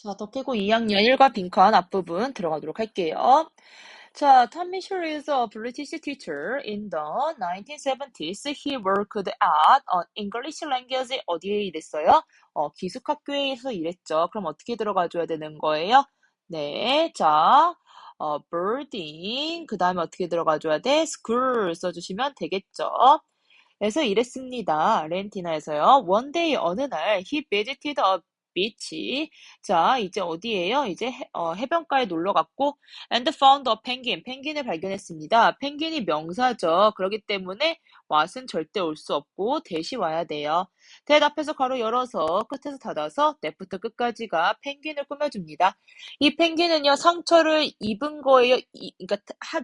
자, 덕혜고 2학년 1과 빈칸 앞부분 들어가도록 할게요. 자, Tommy Sherry is a British teacher in the 1970s. He worked at an English language 어디에 일했어요? 기숙학교에서 일했죠. 그럼 어떻게 들어가줘야 되는 거예요? 네, 자, boarding, 그 다음에 어떻게 들어가줘야 돼? school 써주시면 되겠죠. 그래서 이랬습니다. 렌티나에서요. One day 어느 날 he visited a beach. 자, 이제 어디예요? 이제 해변가에 놀러 갔고 and found a penguin. 펭귄을 발견했습니다. 펭귄이 명사죠. 그렇기 때문에 what은 절대 올 수 없고 that이 와야 돼요. that 앞에서 가로 열어서 끝에서 닫아서 that부터 끝까지가 펭귄을 꾸며줍니다. 이 펭귄은요 상처를 입은 거예요? 그러니까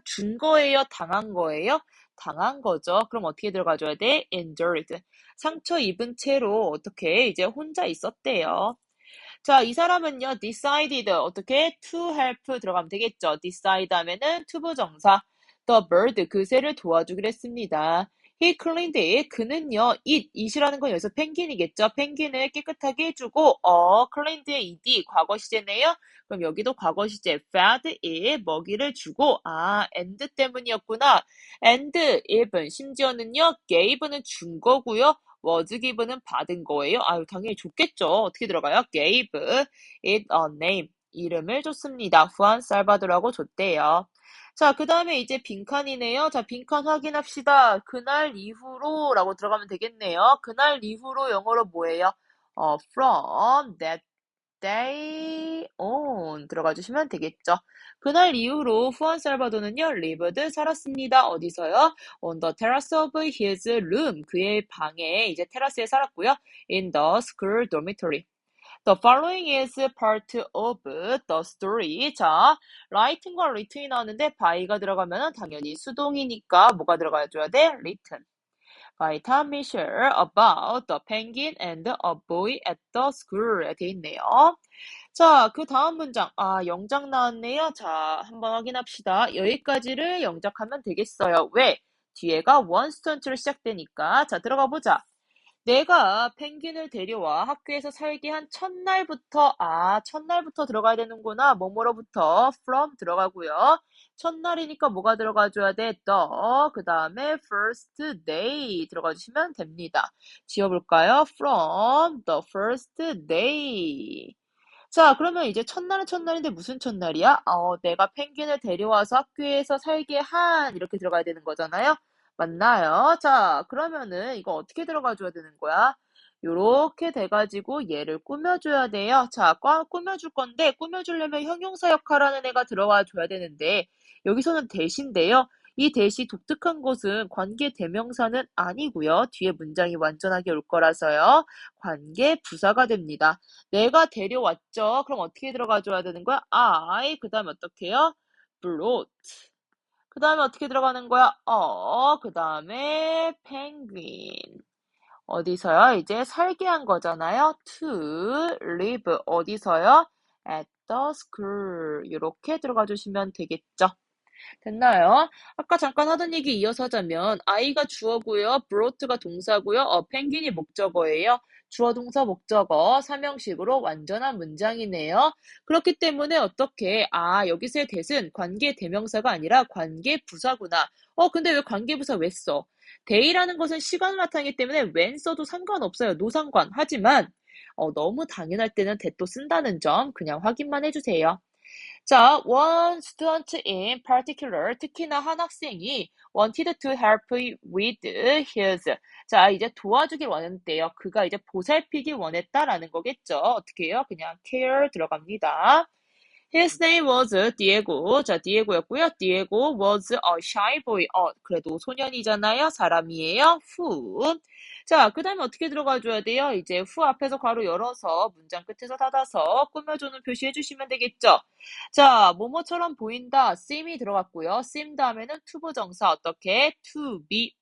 준 거예요? 당한 거예요? 당한 거죠. 그럼 어떻게 들어가줘야 돼? endured. 상처 입은 채로 어떻게 이제 혼자 있었대요. 자, 이 사람은요, decided 어떻게 to help 들어가면 되겠죠. decide 하면은 to 부정사. the bird 그 새를 도와주기로 했습니다. he cleaned it 그는요, it이라는 건 여기서 펭귄이겠죠. 펭귄을 깨끗하게 해주고 cleaned의 it이 과거 시제네요. 그럼 여기도 과거 시제 fed it 먹이를 주고 and 때문이었구나. and even 심지어는요, gave는 준 거고요. was given은 받은 거예요. 아유, 당연히 줬겠죠. 어떻게 들어가요? gave it a name. 이름을 줬습니다. 후안 살바도라고 줬대요. 자, 그 다음에 이제 빈칸이네요. 자, 빈칸 확인합시다. 그날 이후로 라고 들어가면 되겠네요. 그날 이후로 영어로 뭐예요? from that day on 들어가 주시면 되겠죠. 그날 이후로 후안 살바도는요, lived 살았습니다. 어디서요? on the terrace of his room 그의 방에 이제 테라스에 살았고요. in the school dormitory. The following is part of the story. 자, writing과 written이 나오는데 by가 들어가면 당연히 수동이니까 뭐가 들어가줘야 돼? written. by Tommy Sher about the penguin and a boy at the school 돼 있네요. 자, 그 다음 문장. 영작 나왔네요. 자, 한번 확인합시다. 여기까지를 영작하면 되겠어요. 왜? 뒤에가 원스턴트로 시작되니까. 자, 들어가 보자. 내가 펭귄을 데려와 학교에서 살게 한 첫날부터 들어가야 되는구나. 뭐뭐로부터 from 들어가고요. 첫날이니까 뭐가 들어가줘야 돼? 그 다음에 first day 들어가 주시면 됩니다. 지워볼까요? from the first day. 자, 그러면 이제 첫날은 첫날인데 무슨 첫날이야? 내가 펭귄을 데려와서 학교에서 살게 한 이렇게 들어가야 되는 거잖아요. 맞나요? 자, 그러면은 이거 어떻게 들어가줘야 되는 거야? 요렇게 돼가지고 얘를 꾸며줘야 돼요. 자, 꾸며줄 건데 꾸며주려면 형용사 역할하는 애가 들어와 줘야 되는데 여기서는 대신데요. 이 대시 독특한 것은 관계 대명사는 아니고요. 뒤에 문장이 완전하게 올 거라서요. 관계 부사가 됩니다. 내가 데려왔죠. 그럼 어떻게 들어가줘야 되는 거야? 그 다음에 어떻게 해요? brought. 그 다음에 어떻게 들어가는 거야? 그 다음에 penguin. 어디서요? 이제 살게 한 거잖아요. to live. 어디서요? at the school. 이렇게 들어가 주시면 되겠죠. 됐나요? 아까 잠깐 하던 얘기 이어서 하자면 I가 주어고요. brought가 동사고요. 펭귄이 목적어예요. 주어 동사 목적어 삼형식으로 완전한 문장이네요. 그렇기 때문에 어떻게 여기서의 that은 관계 대명사가 아니라 관계 부사구나. 근데 왜 관계 부사 왜 써? day라는 것은 시간을 나타내기 때문에 when 써도 상관없어요. 노상관. 하지만 너무 당연할 때는 that도 쓴다는 점 그냥 확인만 해주세요. 자, one student in particular, 특히나 한 학생이 wanted to help with his. 자, 이제 도와주길 원했대요. 그가 이제 보살피길 원했다라는 거겠죠. 어떻게 해요? 그냥 care 들어갑니다. His name was Diego. 자, 디에고였고요. Diego was a shy boy. 그래도 소년이잖아요. 사람이에요. Who. 자, 그 다음에 어떻게 들어가줘야 돼요? 이제 who 앞에서 괄호 열어서 문장 끝에서 닫아서 꾸며주는 표시 해주시면 되겠죠. 자, 뭐뭐처럼 보인다. seem이 들어갔고요. seem 다음에는 to 부정사 어떻게? to be.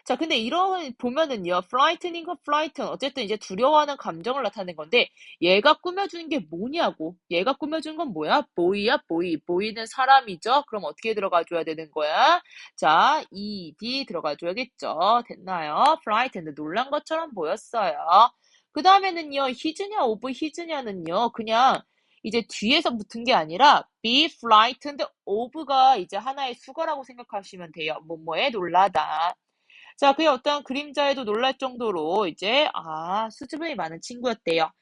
자, 근데 이런 보면은요, frightening, frighten 어쨌든 이제 두려워하는 감정을 나타내는 건데 얘가 꾸며주는 게 뭐냐고. 얘가 꾸며주는 건 뭐야? boy야, boy. boy는 사람이죠. 그럼 어떻게 들어가줘야 되는 거야? 자, ed 들어가줘야겠죠. 됐나요? frightened 놀란 것처럼 보였어요. 그 다음에는요, his냐, of his냐는요, 그냥 이제 뒤에서 붙은 게 아니라 be frightened of가 이제 하나의 수거라고 생각하시면 돼요. 뭐뭐에 놀라다. 자, 그의 어떠한 그림자에도 놀랄 정도로 이제 수줍음이 많은 친구였대요.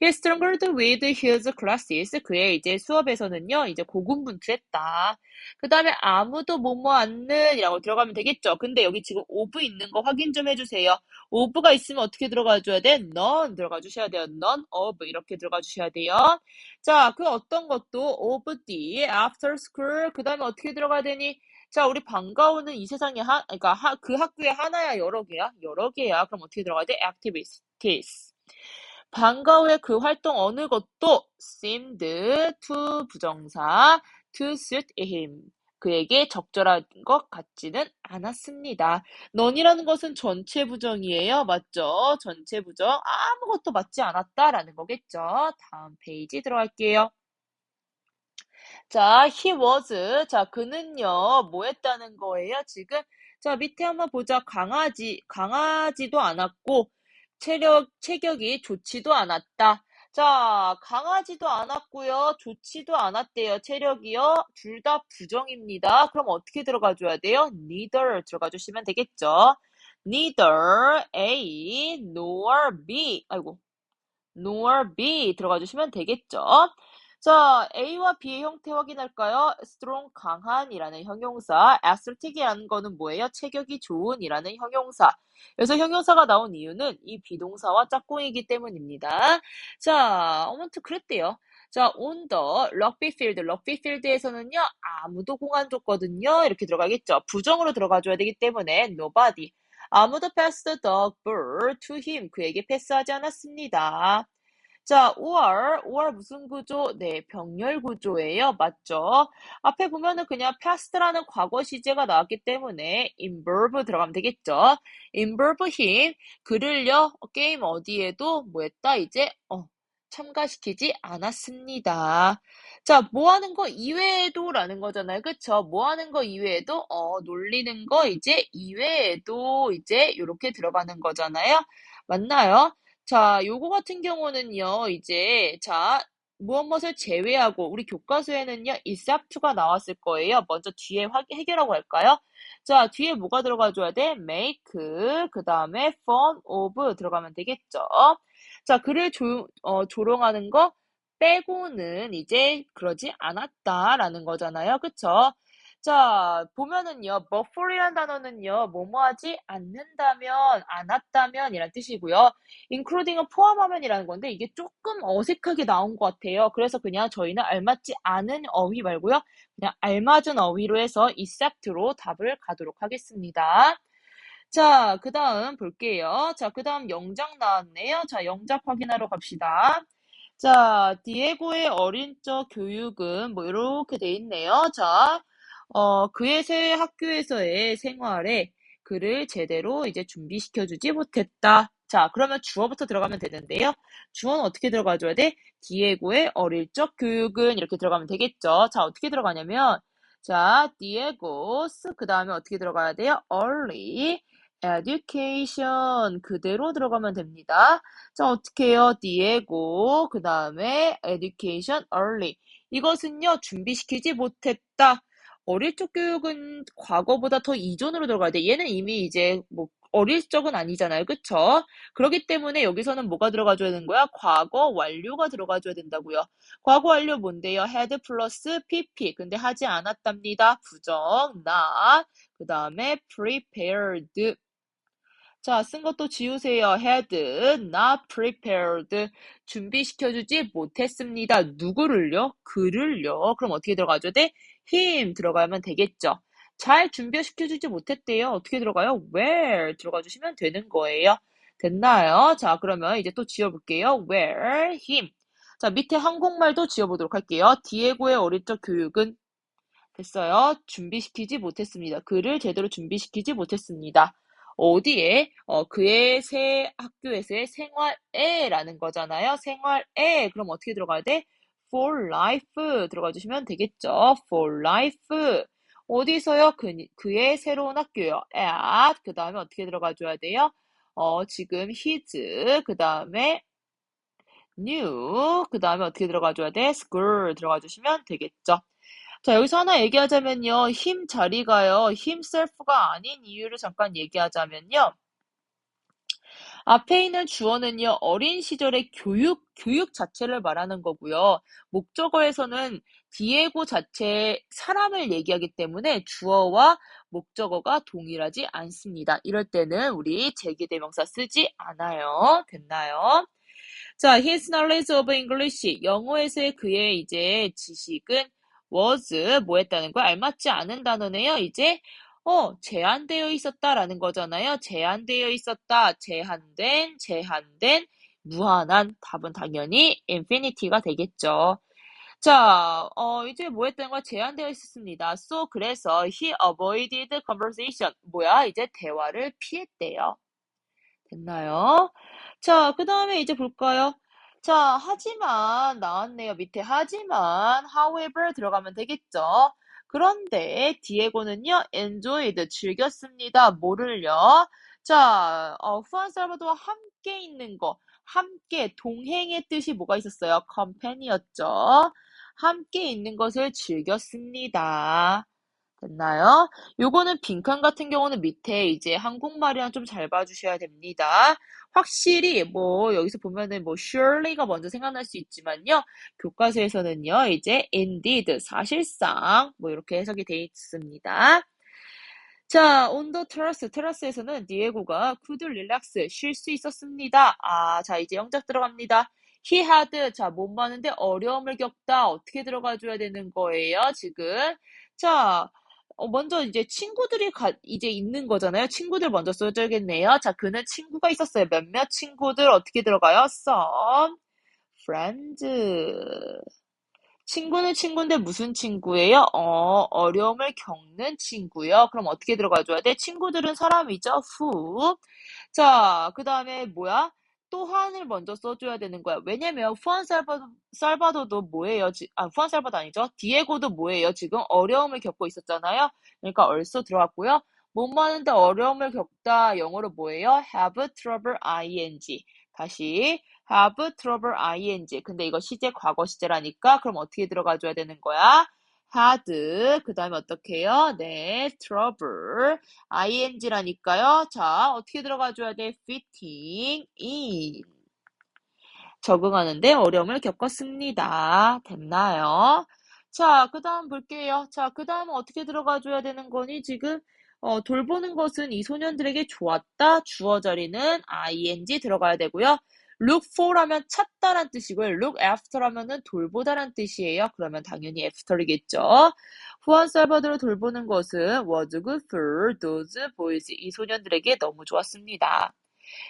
He struggled with his classes. 그의 이제 수업에서는요, 이제 고군분투했다. 그 다음에 아무도 뭐뭐 않는 이라고 들어가면 되겠죠. 근데 여기 지금 of 있는 거 확인 좀 해주세요. of가 있으면 어떻게 들어가 줘야 돼? none 들어가 주셔야 돼요. none of 이렇게 들어가 주셔야 돼요. 자, 그 어떤 것도 of the after school 그 다음에 어떻게 들어가야 되니? 자, 우리 방과후는 이 세상에 그러니까 그 학교에 하나야, 여러 개야? 여러 개야. 그럼 어떻게 들어가야 돼? activities. 방과후의 그 활동 어느 것도 seemed to 부정사 to suit him. 그에게 적절한 것 같지는 않았습니다. none이라는 것은 전체 부정이에요. 맞죠? 전체 부정 아무것도 맞지 않았다라는 거겠죠. 다음 페이지 들어갈게요. 자, he was. 자, 그는요, 뭐 했다는 거예요, 지금? 자, 밑에 한번 보자. 강하지도 않았고, 체격이 좋지도 않았다. 자, 강하지도 않았고요, 좋지도 않았대요. 체력이요, 둘 다 부정입니다. 그럼 어떻게 들어가줘야 돼요? neither 들어가 주시면 되겠죠. neither A nor B. 아이고. nor B 들어가 주시면 되겠죠. 자, A와 B의 형태 확인할까요? strong, 강한이라는 형용사, athletic이라는 거는 뭐예요? 체격이 좋은이라는 형용사. 그래서 형용사가 나온 이유는 이 비동사와 짝꿍이기 때문입니다. 자, 아무튼 그랬대요. 자, on the rugby field, 럭비 필드에서는요, 아무도 공 안 줬거든요. 이렇게 들어가겠죠. 부정으로 들어가줘야 되기 때문에 nobody. 아무도 passed the ball to him. 그에게 패스하지 않았습니다. 자, or 무슨 구조? 네, 병렬 구조예요. 맞죠? 앞에 보면은 그냥 past라는 과거 시제가 나왔기 때문에 involve 들어가면 되겠죠? involve him, 그를요, 게임 어디에도 뭐 했다? 이제, 참가시키지 않았습니다. 자, 뭐 하는 거 이외에도 라는 거잖아요. 그쵸? 뭐 하는 거 이외에도, 놀리는 거 이제 이외에도 이제 요렇게 들어가는 거잖아요. 맞나요? 자, 요거 같은 경우는요, 이제, 자, 무엇을 제외하고, 우리 교과서에는요, except가 나왔을 거예요. 먼저 뒤에 해결하고 할까요? 자, 뒤에 뭐가 들어가줘야 돼? make, 그 다음에 fun of 들어가면 되겠죠. 자, 그를 조롱하는 거 빼고는 이제 그러지 않았다라는 거잖아요. 그쵸? 자, 보면은요, buffer이라는 단어는요, 뭐뭐하지 않는다면, 않았다면 이란 뜻이고요. including은 포함하면이라는 건데 이게 조금 어색하게 나온 것 같아요. 그래서 그냥 저희는 알맞지 않은 어휘 말고요. 그냥 알맞은 어휘로 해서 except로 답을 가도록 하겠습니다. 자, 그 다음 볼게요. 자, 그 다음 영작 나왔네요. 자, 영작 확인하러 갑시다. 자, 디에고의 어린 적 교육은 뭐 이렇게 돼 있네요. 자, 그의 새 학교에서의 생활에 그를 제대로 이제 준비시켜주지 못했다. 자, 그러면 주어부터 들어가면 되는데요. 주어는 어떻게 들어가줘야 돼? 디에고의 어릴 적 교육은 이렇게 들어가면 되겠죠. 자, 어떻게 들어가냐면, 자, 디에고스, 그 다음에 어떻게 들어가야 돼요? early education 그대로 들어가면 됩니다. 자, 어떻게 해요? 디에고, 그 다음에 education early. 이것은요, 준비시키지 못했다. 어릴 적 교육은 과거보다 더 이전으로 들어가야 돼. 얘는 이미 이제 뭐 어릴 적은 아니잖아요. 그쵸? 그렇기 때문에 여기서는 뭐가 들어가줘야 되는 거야? 과거 완료가 들어가줘야 된다고요. 과거 완료 뭔데요? had 플러스 pp. 근데 하지 않았답니다. 부정, not. 그 다음에 prepared. 자, 쓴 것도 지우세요. had not prepared. 준비시켜주지 못했습니다. 누구를요? 그를요. 그럼 어떻게 들어가죠? 돼? him 들어가면 되겠죠. 잘 준비시켜주지 못했대요. 어떻게 들어가요? where 들어가 주시면 되는 거예요. 됐나요? 자, 그러면 이제 또 지워볼게요. where him. 자, 밑에 한국말도 지워보도록 할게요. 디에고의 어릴 적 교육은 됐어요. 준비시키지 못했습니다. 그를 제대로 준비시키지 못했습니다. 어디에? 그의 새 학교에서의 생활에라는 거잖아요. 생활에. 그럼 어떻게 들어가야 돼? for life 들어가 주시면 되겠죠. for life. 어디서요? 그의 새로운 학교요. at. 그 다음에 어떻게 들어가 줘야 돼요? 지금 his. 그 다음에 new. 그 다음에 어떻게 들어가줘야 돼? school 들어가주시면 되겠죠. 자, 여기서 하나 얘기하자면요. him 자리가요. himself가 아닌 이유를 잠깐 얘기하자면요. 앞에 있는 주어는요, 어린 시절의 교육 자체를 말하는 거고요. 목적어에서는 디에고 자체 사람을 얘기하기 때문에 주어와 목적어가 동일하지 않습니다. 이럴 때는 우리 제기대명사 쓰지 않아요. 됐나요? 자, his knowledge of English. 영어에서의 그의 이제 지식은 was 뭐 했다는 거야? 알맞지 않은 단어네요. 이제 제한되어 있었다라는 거잖아요. 제한되어 있었다. 제한된, 무한한. 답은 당연히 infinity가 되겠죠. 자, 이제 뭐 했다는 거야? 제한되어 있었습니다. So, 그래서 he avoided conversation. 뭐야? 이제 대화를 피했대요. 됐나요? 자, 그 다음에 이제 볼까요? 자, 하지만 나왔네요. 밑에 하지만 however 들어가면 되겠죠. 그런데 디에고는요, enjoyed 즐겼습니다. 뭐를요? 자, 후안 살바도와 함께 있는 거, 함께 동행의 뜻이 뭐가 있었어요? company였죠. 함께 있는 것을 즐겼습니다. 됐나요? 요거는 빈칸 같은 경우는 밑에 이제 한국말이랑 좀 잘 봐주셔야 됩니다. 확실히 뭐 여기서 보면은 뭐 surely가 먼저 생각날 수 있지만요. 교과서에서는요. 이제 indeed 사실상 뭐 이렇게 해석이 돼 있습니다. 자, on the terrace, 테라스에서는 디에고가 could relax, 쉴 수 있었습니다. 자, 이제 영작 들어갑니다. He had, 자, 못 마는데 어려움을 겪다. 어떻게 들어가줘야 되는 거예요, 지금? 자, 먼저 이제 친구들이 이제 있는 거잖아요. 친구들 먼저 써줘야겠네요. 자, 그는 친구가 있었어요. 몇몇 친구들 어떻게 들어가요? Some friends. 친구는 친구인데 무슨 친구예요? 어려움을 겪는 친구요. 그럼 어떻게 들어가줘야 돼? 친구들은 사람이죠. who. 자, 그 다음에 뭐야? 또한을 먼저 써줘야 되는 거야. 왜냐면 후안 살바도도 뭐예요? 후안 살바도 아니죠. 디에고도 뭐예요? 지금 어려움을 겪고 있었잖아요. 그러니까 also 들어갔고요. 못 마는데 어려움을 겪다. 영어로 뭐예요? have trouble ing. 다시 have trouble ing. 근데 이거 시제 과거 시제라니까 그럼 어떻게 들어가줘야 되는 거야? had. 그 다음에 어떻게 해요? 네, trouble. ing라니까요. 자, 어떻게 들어가줘야 돼? fitting in. 적응하는데 어려움을 겪었습니다. 됐나요? 자, 그 다음 볼게요. 자, 그 다음은 어떻게 들어가줘야 되는 거니? 지금 돌보는 것은 이 소년들에게 좋았다. 주어 자리는 ing 들어가야 되고요. look for라면 찾다란 뜻이고요. look after라면은 돌보다란 뜻이에요. 그러면 당연히 after이겠죠. 후안 살바도를 돌보는 것은 was good for those boys. 이 소년들에게 너무 좋았습니다.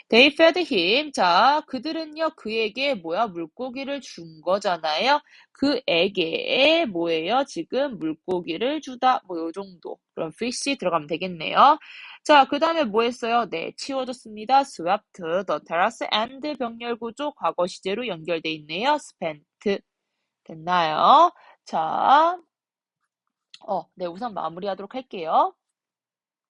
They fed him. 자, 그들은요, 그에게 뭐야? 물고기를 준 거잖아요. 그에게 뭐예요? 지금 물고기를 주다. 뭐, 요 정도. 그럼 fish 들어가면 되겠네요. 자, 그 다음에 뭐 했어요? 네, 치워줬습니다. swept the terrace and 병렬 구조 과거 시제로 연결돼 있네요. spent. 됐나요? 자, 네, 우선 마무리하도록 할게요.